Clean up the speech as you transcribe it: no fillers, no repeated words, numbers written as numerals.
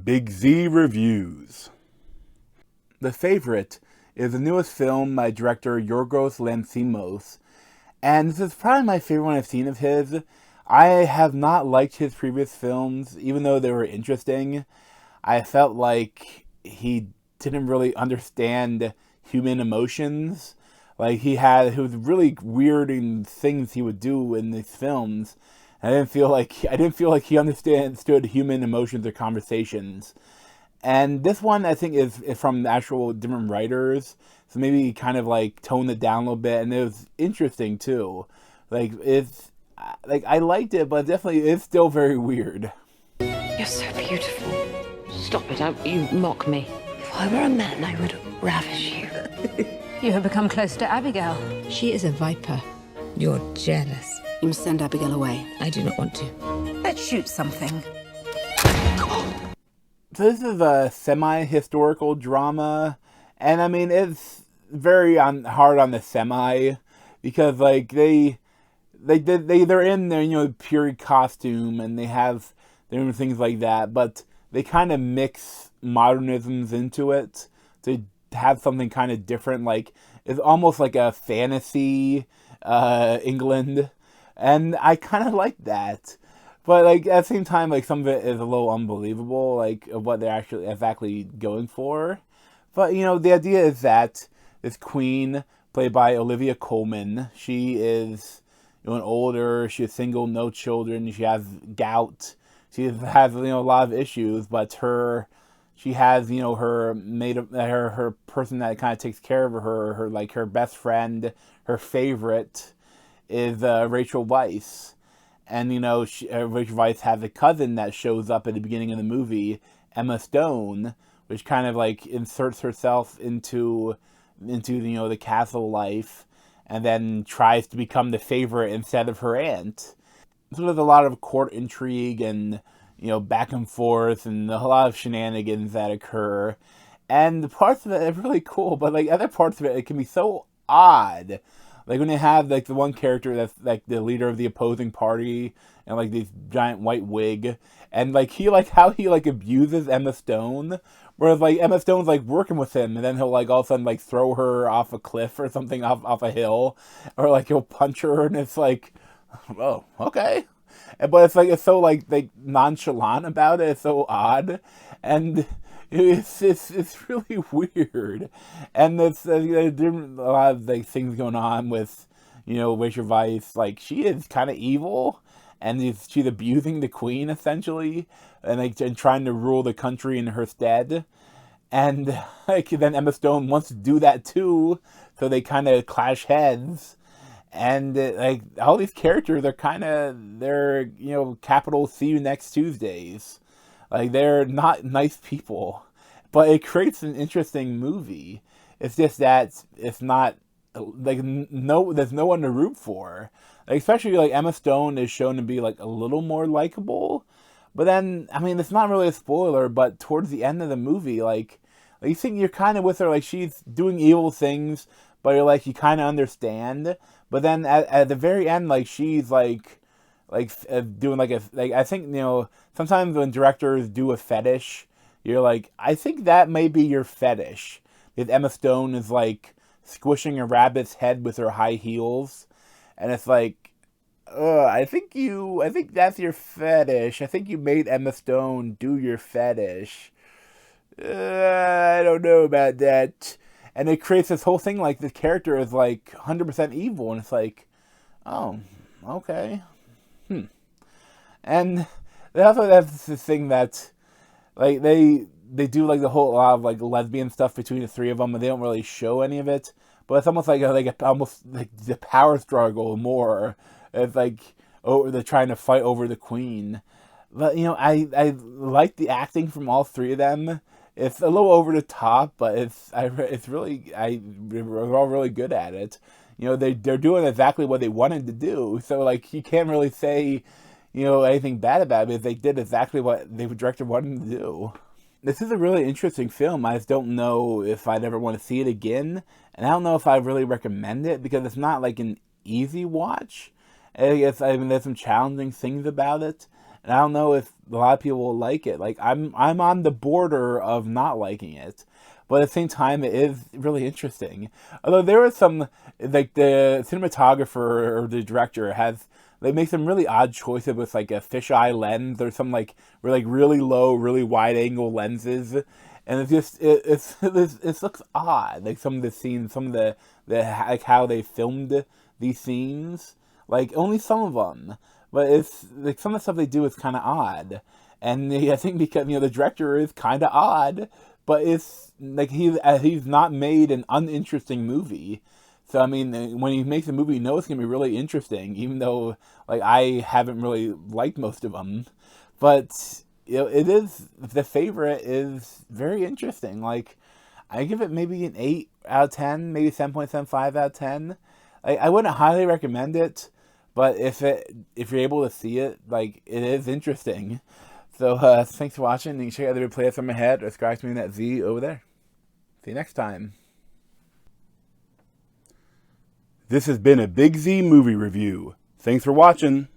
Big Z Reviews. The Favorite is the newest film by director Yorgos Lanthimos, and this is probably my favorite one I've seen of his. I have not liked his previous films, even though they were interesting. I felt like he didn't really understand human emotions. Like he was really weird in things he would do in these films. I didn't feel like he understood human emotions or conversations. And this one, I think, is from actual different writers, so maybe kind of like toned it down a little bit, and it was interesting too. I liked it, but definitely it's still very weird. You're so beautiful. Stop it! You mock me. If I were a man, I would ravish you. You have become close to Abigail. She is a viper. You're jealous. You must send Abigail away. I do not want to. Let's shoot something. So this is a semi-historical drama, and I mean it's very hard on the semi because like they're in their period costume and they're doing things like that, but they kind of mix modernisms into it to have something kind of different. Like it's almost like a fantasy England, and I kind of like that. But like at the same time, like some of it is a little unbelievable, like of what they're actually exactly going for. But the idea is that this queen, played by Olivia Colman, she is older, she's single, no children, she has gout, she has a lot of issues, but she has her person that kind of takes care of her best friend, her favorite is Rachel Weisz. And, Rachel Weisz has a cousin that shows up at the beginning of the movie, Emma Stone, which kind of, like, inserts herself into the castle life, and then tries to become the favorite instead of her aunt. So there's a lot of court intrigue and, back and forth, and a lot of shenanigans that occur. And the parts of it are really cool, but, like, other parts of it can be so odd. Like when they have like the one character that's like the leader of the opposing party and like this giant white wig, and like how he abuses Emma Stone, whereas like Emma Stone's like working with him, and then he'll like all of a sudden like throw her off a cliff or something off a hill, or like he'll punch her, and it's like, oh, okay. But it's so like nonchalant about it. It's so odd, and it's really weird, and there's a lot of like things going on with Rachel Weisz. Like she is kind of evil, and she's abusing the queen essentially, and trying to rule the country in her stead. And like then Emma Stone wants to do that too, so they kind of clash heads. And like all these characters are they're capital See You Next Tuesdays. Like they're not nice people, but it creates an interesting movie. It's just that it's not like there's no one to root for. Like, especially like Emma Stone is shown to be like a little more likable, but then I mean it's not really a spoiler, but towards the end of the movie, like you think you're kind of with her, like she's doing evil things, but you're like you kind of understand. But then at the very end, like she's doing I think sometimes when directors do a fetish, you're like, I think that may be your fetish. If Emma Stone is like squishing a rabbit's head with her high heels, and it's like, I think that's your fetish. I think you made Emma Stone do your fetish. I don't know about that. And it creates this whole thing like the character is like 100% evil, and it's like, oh, okay. And they also have this thing that, like, they do like the whole lot of like lesbian stuff between the three of them, and they don't really show any of it. But it's almost like almost like the power struggle more. It's like they're trying to fight over the queen. But I like the acting from all three of them. It's a little over the top, but we're all really good at it. They're doing exactly what they wanted to do. So like you can't really say anything bad about it because they did exactly what the director wanted to do. This is a really interesting film. I just don't know if I'd ever want to see it again, and I don't know if I really recommend it because it's not like an easy watch. There's some challenging things about it, and I don't know if a lot of people will like it. Like I'm on the border of not liking it, but at the same time, it is really interesting. Although there was some, like the cinematographer or the director has, they make some really odd choices with like a fisheye lens or some like really low, really wide angle lenses, and it's just it looks odd. Like some of the scenes, some of the like how they filmed these scenes, like only some of them, but it's like some of the stuff they do is kind of odd, and I think because the director is kind of odd, but it's like he's not made an uninteresting movie. So I mean, when he makes a movie, you know it's gonna be really interesting, even though like I haven't really liked most of them. But it is, the favorite is very interesting. Like I give it maybe an 8 out of 10, maybe 7.75 out of 10. I wouldn't highly recommend it, but if you're able to see it, like it is interesting. So thanks for watching. You can check out the replays on my head or subscribe to me in that Z over there. See you next time. This has been a Big Z movie review. Thanks for watching.